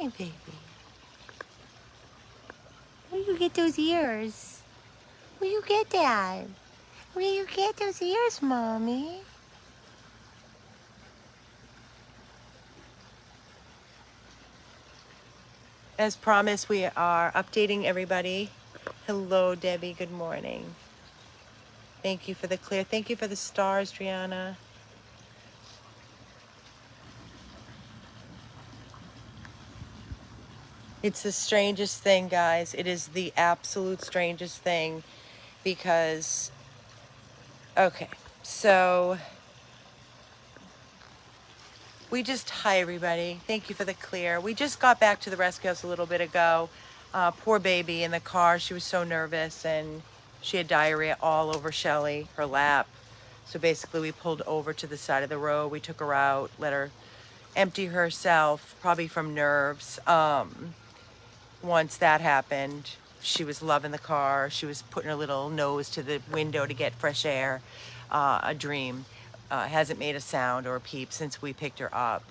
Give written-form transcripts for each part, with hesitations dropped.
morning, baby. Where you get those ears? Where you get that? Where you get those ears, Mommy? As promised, we are updating everybody. Hello, Debbie. Good morning. Thank you for the clear. Thank you for the stars, Driana. It's the strangest thing, guys. It is the absolute strangest thing because, okay, so hi, everybody. Thank you for the clear. We just got back to the rescue house a little bit ago. Poor baby in the car. She was so nervous and she had diarrhea all over Shelly, her lap. So basically we pulled over to the side of the road. We took her out, let her empty herself, probably from nerves. Once that happened, she was loving the car. She was putting her little nose to the window to get fresh air. A dream. Hasn't made a sound or a peep since we picked her up.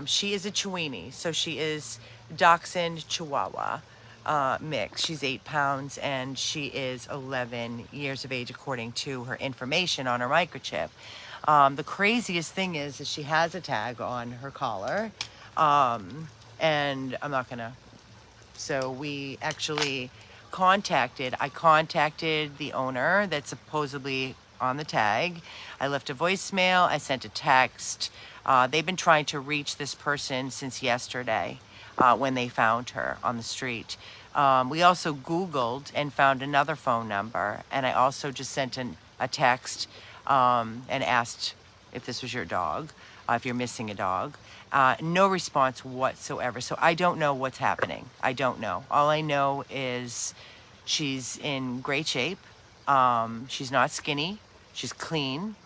She is a Chiweenie, so she is Dachshund Chihuahua mix. She's 8 pounds and she is 11 years of age according to her information on her microchip. The craziest thing is she has a tag on her collar, and I'm not gonna. So we actually I contacted the owner that's supposedly on the tag. I left a voicemail, I sent a text. They've been trying to reach this person since yesterday when they found her on the street. We also Googled and found another phone number, and I also just sent a text and asked if this was your dog, if you're missing a dog. No response whatsoever. So I don't know what's happening. I don't know. All I know is she's in great shape. She's not skinny. She's clean.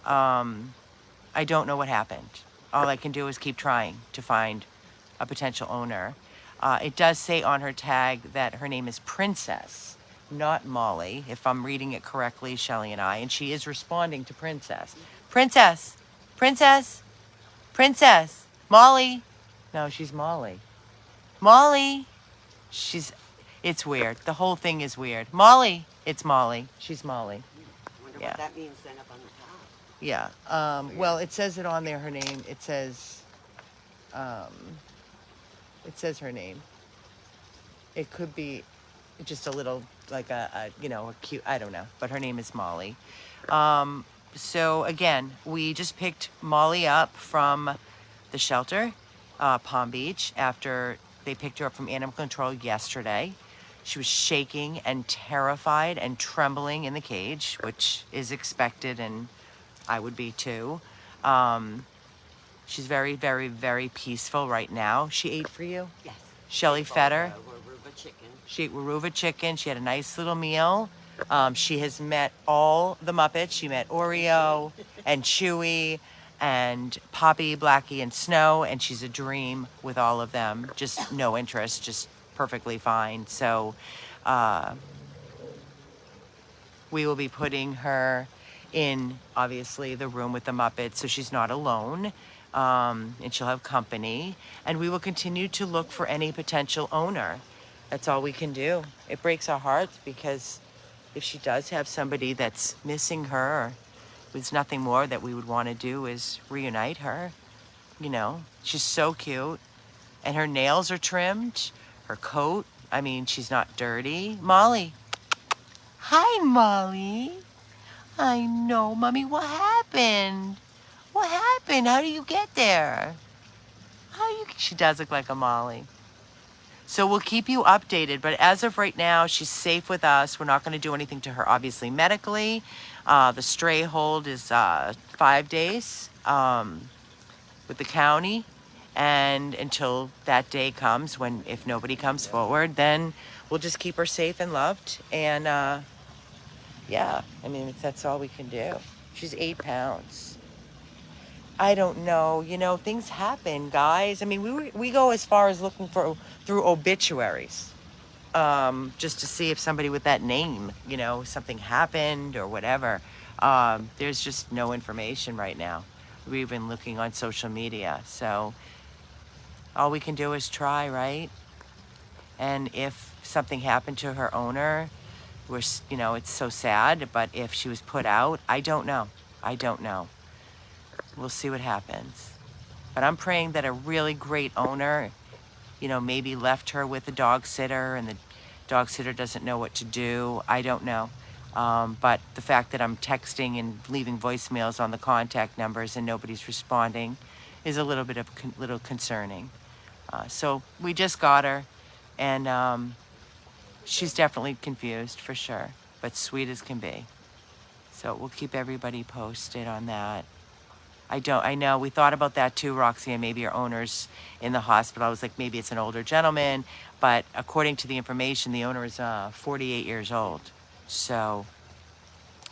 I don't know what happened. All I can do is keep trying to find a potential owner. It does say on her tag that her name is Princess, not Molly, if I'm reading it correctly, Shelly and I, and she is responding to Princess. Princess, Princess, Princess, Molly. No, she's Molly. Molly. It's weird. The whole thing is weird. Molly. It's Molly. She's Molly. I wonder what that means then up on the top. Yeah. Well, it says it on there, her name. It says her name. It could be just a little, like a cute, I don't know. But her name is Molly. So again, we just picked Molly up from the shelter, Palm Beach, after they picked her up from animal control yesterday. She was shaking and terrified and trembling in the cage, which is expected, and I would be too. She's very, very, very peaceful right now. She ate for you? Yes. Shelly fed her? Waruba chicken. She ate Waruba chicken. She had a nice little meal. She has met all the Muppets. She met Oreo and Chewy and Poppy, Blackie, and Snow, and she's a dream with all of them. Just no interest, just perfectly fine. So we will be putting her in, obviously, the room with the Muppets, so she's not alone, and she'll have company. And we will continue to look for any potential owner. That's all we can do. It breaks our hearts because if she does have somebody that's missing her, there's nothing more that we would want to do is reunite her. You know, she's so cute. And her nails are trimmed. Her coat, I mean, she's not dirty. Molly. Hi, Molly. I know, Mommy. What happened? What happened? How do you get there? She does look like a Molly. So we'll keep you updated, but as of right now, she's safe with us. We're not going to do anything to her, obviously, medically. The stray hold is 5 days with the county, and until that day comes, when if nobody comes forward, then we'll just keep her safe and loved. And yeah, I mean, that's all we can do. She's 8 pounds. I don't know. You know, things happen, guys. I mean, we go as far as looking through obituaries, just to see if somebody with that name, you know, something happened or whatever. There's just no information right now. We've been looking on social media. So all we can do is try, right? And if something happened to her owner, it's so sad, but if she was put out, I don't know. I don't know. We'll see what happens. But I'm praying that a really great owner, maybe left her with a dog sitter and the dog sitter doesn't know what to do. I don't know. But the fact that I'm texting and leaving voicemails on the contact numbers and nobody's responding is a little bit of little concerning. So we just got her, and she's definitely confused for sure, but sweet as can be. So we'll keep everybody posted on that. I know we thought about that too, Roxy, and maybe your owner's in the hospital. I was like, maybe it's an older gentleman, but according to the information, the owner is 48 years old. So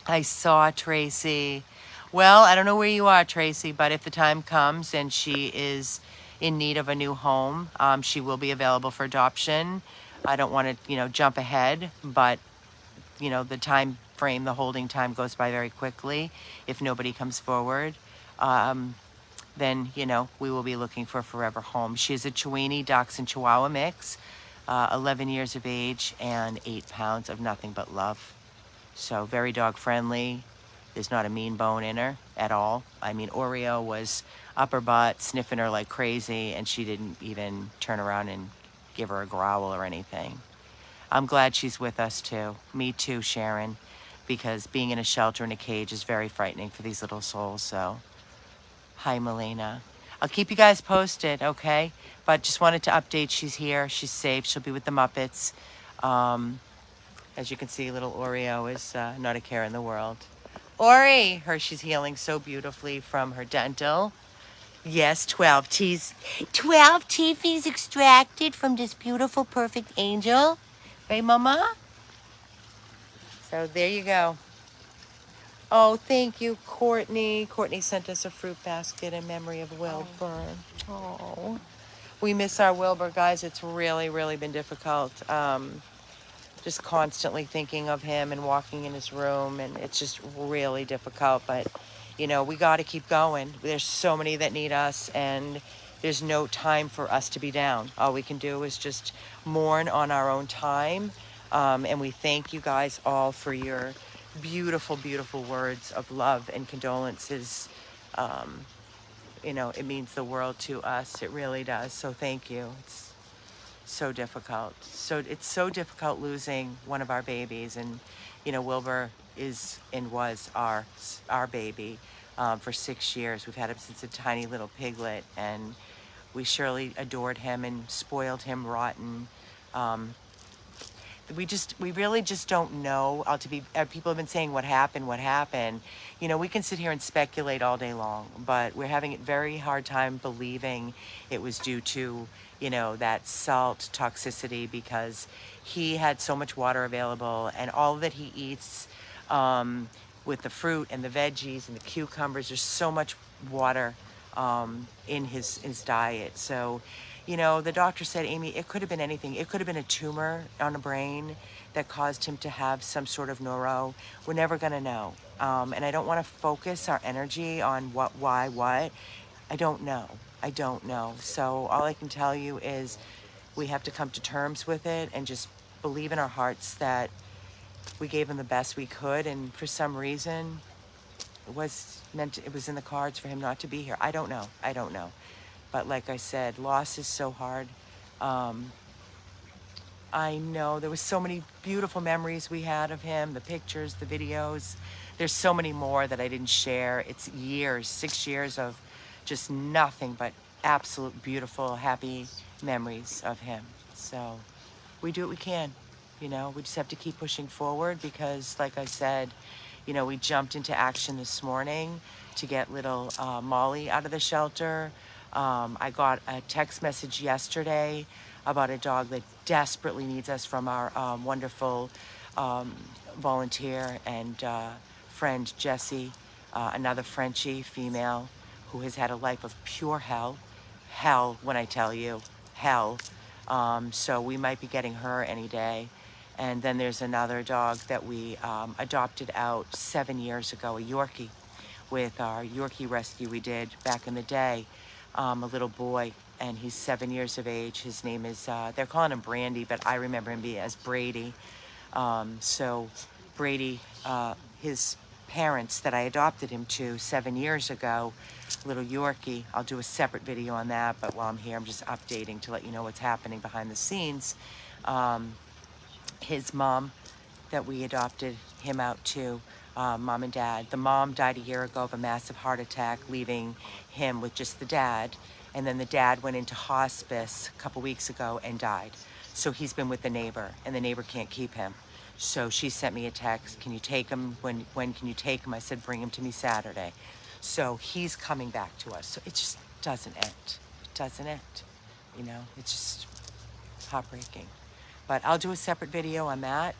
I saw Tracy. Well, I don't know where you are, Tracy, but if the time comes and she is in need of a new home, she will be available for adoption. I don't want to, jump ahead, but the time frame, the holding time goes by very quickly if nobody comes forward. Then, we will be looking for a forever home. She is a Chiweenie Dachshund Chihuahua mix, 11 years of age, and 8 pounds of nothing but love. So very dog friendly. There's not a mean bone in her at all. I mean, Oreo was up her butt, sniffing her like crazy, and she didn't even turn around and give her a growl or anything. I'm glad she's with us too. Me too, Sharon, because being in a shelter in a cage is very frightening for these little souls. So, hi, Melina. I'll keep you guys posted, okay? But just wanted to update. She's here. She's safe. She'll be with the Muppets. As you can see, little Oreo is not a care in the world. Ori, she's healing so beautifully from her dental. Yes, 12 teeth. 12 teeth is extracted from this beautiful, perfect angel. Right, Mama? So there you go. Oh, thank you, Courtney. Courtney sent us a fruit basket in memory of Wilbur. Oh. We miss our Wilbur, guys. It's really, really been difficult. Just constantly thinking of him and walking in his room, and it's just really difficult. But, we got to keep going. There's so many that need us, and there's no time for us to be down. All we can do is just mourn on our own time. And we thank you guys all for your beautiful, beautiful words of love and condolences. It means the world to us. It really does. So thank you. It's so difficult. So it's so difficult losing one of our babies. And, Wilbur is and was our baby for 6 years. We've had him since a tiny little piglet, and we surely adored him and spoiled him rotten. We really just don't know. People have been saying what happened. We can sit here and speculate all day long, but we're having a very hard time believing it was due to, that salt toxicity, because he had so much water available, and all that he eats, with the fruit and the veggies and the cucumbers, there's so much water in his diet. So, the doctor said, Amy, it could have been anything. It could have been a tumor on the brain that caused him to have some sort of neuro. We're never going to know. And I don't want to focus our energy on why. I don't know. So all I can tell you is we have to come to terms with it and just believe in our hearts that we gave him the best we could. And for some reason, it was in the cards for him not to be here. I don't know. But like I said, loss is so hard. I know there was so many beautiful memories we had of him, the pictures, the videos. There's so many more that I didn't share. It's 6 years of just nothing but absolute beautiful, happy memories of him. So we do what we can. We just have to keep pushing forward because, like I said, we jumped into action this morning to get little Molly out of the shelter. I got a text message yesterday about a dog that desperately needs us from our wonderful volunteer and friend Jessie, another Frenchie female who has had a life of pure hell when I tell you, hell. So we might be getting her any day. And then there's another dog that we adopted out 7 years ago, a Yorkie, with our Yorkie rescue we did back in the day. A little boy and he's 7 years of age. His name is, they're calling him Brandy, but I remember him as Brady. So Brady, his parents that I adopted him to 7 years ago, little Yorkie, I'll do a separate video on that, but while I'm here, I'm just updating to let you know what's happening behind the scenes. His mom that we adopted him out to, mom and dad. The mom died a year ago of a massive heart attack, leaving him with just the dad. And then the dad went into hospice a couple weeks ago and died. So he's been with the neighbor, and the neighbor can't keep him. So she sent me a text, can you take him? When can you take him? I said, bring him to me Saturday. So he's coming back to us. So it just doesn't end. It doesn't end. You know, it's just heartbreaking. But I'll do a separate video on that.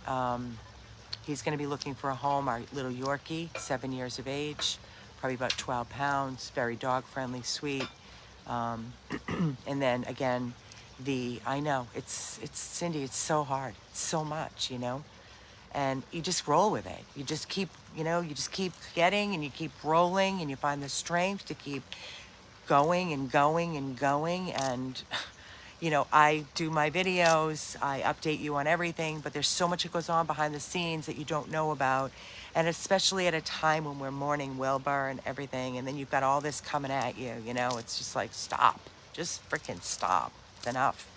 He's going to be looking for a home. Our little Yorkie, 7 years of age, probably about 12 pounds, very dog friendly, sweet. And then again, I know it's Cindy, it's so hard, it's so much, you know, and you just roll with it. You just keep, you know, you just keep getting and you keep rolling and you find the strength to keep going and going and going. And you know, I do my videos, I update you on everything, but there's so much that goes on behind the scenes that you don't know about. And especially at a time when we're mourning Wilbur and everything, and then you've got all this coming at you, you know, it's just like, stop. Just freaking stop. It's enough.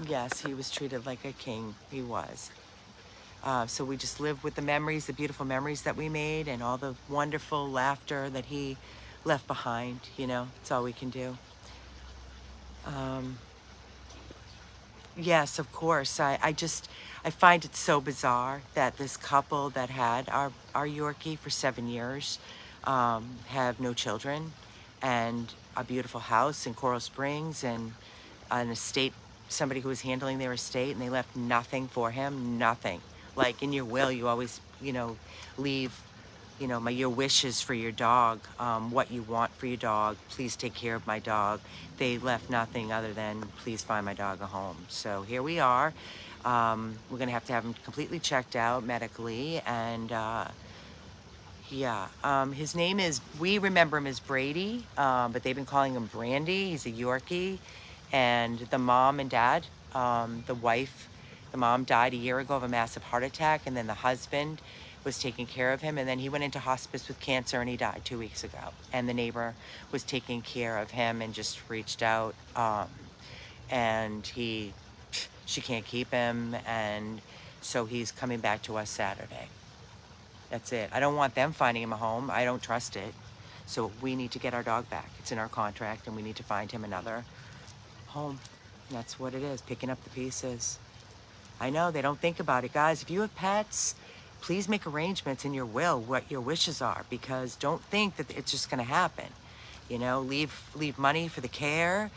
Yes, he was treated like a king. He was. So we just live with the memories, the beautiful memories that we made, and all the wonderful laughter that he left behind, you know. It's all we can do. Yes, of course. I find it so bizarre that this couple that had our Yorkie for 7 years have no children, and a beautiful house in Coral Springs, and an estate, somebody who was handling their estate, and they left nothing for him, nothing. Like in your will, you always, you know, leave, you know, your wishes for your dog, what you want for your dog. Please take care of my dog. They left nothing other than please find my dog a home. So here we are. We're gonna have to have him completely checked out medically, and his name is, we remember him as Brady, but they've been calling him Brandy. He's a Yorkie, and the mom and dad, the mom died a year ago of a massive heart attack, and then the husband was taking care of him, and then he went into hospice with cancer and he died 2 weeks ago. And the neighbor was taking care of him and just reached out, and she can't keep him, and so he's coming back to us Saturday. That's it. I don't want them finding him a home. I don't trust it. So we need to get our dog back. It's in our contract, and we need to find him another home. And that's what it is, picking up the pieces. I know they don't think about it. Guys, if you have pets, please make arrangements in your will what your wishes are, because don't think that it's just going to happen. You know, leave money for the care,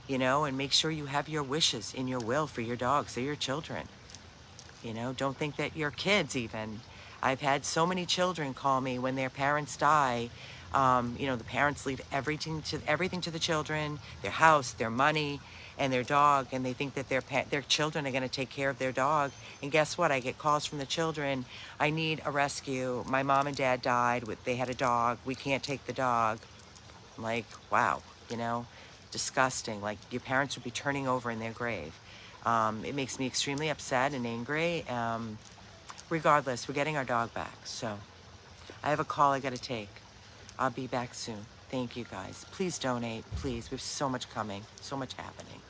you know, and make sure you have your wishes in your will for your dogs. They're your children. You know, don't think that your kids even. I've had so many children call me when their parents die. You know, the parents leave everything to the children, their house, their money, and their dog, and they think that their children are going to take care of their dog. And guess what? I get calls from the children. I need a rescue. My mom and dad died. They had a dog. We can't take the dog. I'm like, wow, you know, disgusting. Like, your parents would be turning over in their grave. It makes me extremely upset and angry. Regardless, we're getting our dog back. So I have a call I got to take. I'll be back soon. Thank you, guys. Please donate, please. We have so much coming, so much happening.